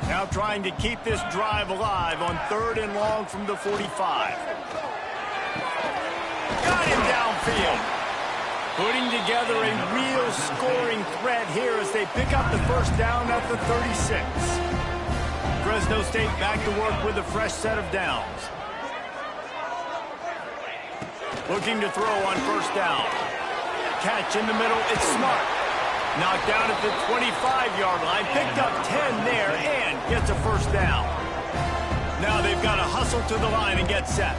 [SPEAKER 1] Now trying to keep this drive alive on 3rd and long from the 45. Got him downfield. Putting together a real scoring threat here as they pick up the 1st down at the 36. Fresno State back to work with a fresh set of downs. Looking to throw on 1st down. Catch in the middle, it's Smart. Knocked down at the 25-yard line, picked up 10 there, and gets a first down. Now they've got to hustle to the line and get set.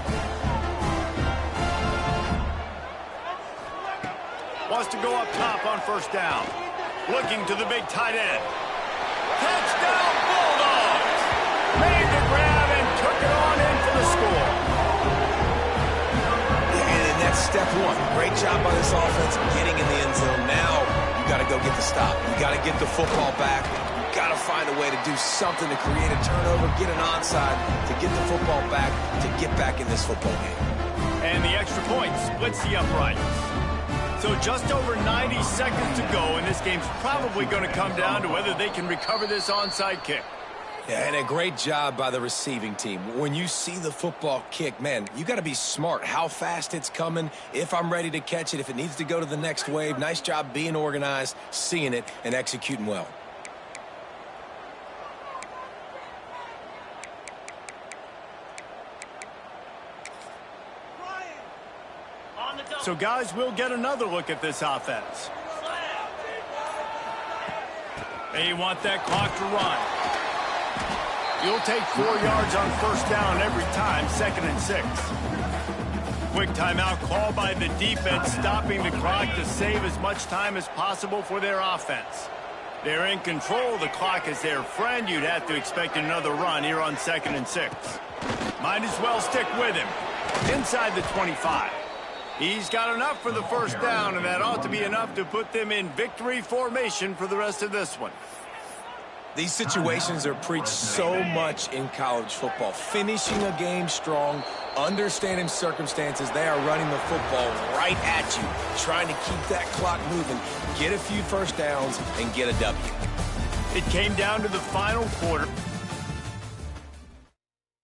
[SPEAKER 1] Wants to go up top on first down. Looking to the big tight end. Touchdown, Bulldogs! Made the grab and took it on in for the score.
[SPEAKER 3] And that's step one. Great job by this offense getting in the end zone. Now you got to go get the stop. You got to get the football back. You got to find a way to do something to create a turnover, get an onside, to get the football back, to get back in this football game.
[SPEAKER 1] And the extra point splits the uprights. So just over 90 seconds to go, and this game's probably going to come down to whether they can recover this onside kick.
[SPEAKER 3] Yeah, and a great job by the receiving team. When you see the football kick, man, you got to be smart how fast it's coming, if I'm ready to catch it, if it needs to go to the next wave. Nice job being organized, seeing it, and executing well.
[SPEAKER 1] So, guys, we'll get another look at this offense. They want that clock to run. You'll take 4 yards on first down every time, 2nd and 6. Quick timeout call by the defense, stopping the clock to save as much time as possible for their offense. They're in control. The clock is their friend. You'd have to expect another run here on 2nd and 6. Might as well stick with him. Inside the 25. He's got enough for the first down, and that ought to be enough to put them in victory formation for the rest of this one.
[SPEAKER 3] These situations are preached so much in college football. Finishing a game strong, understanding circumstances. They are running the football right at you, trying to keep that clock moving, get a few first downs, and get a W.
[SPEAKER 1] It came down to the final quarter.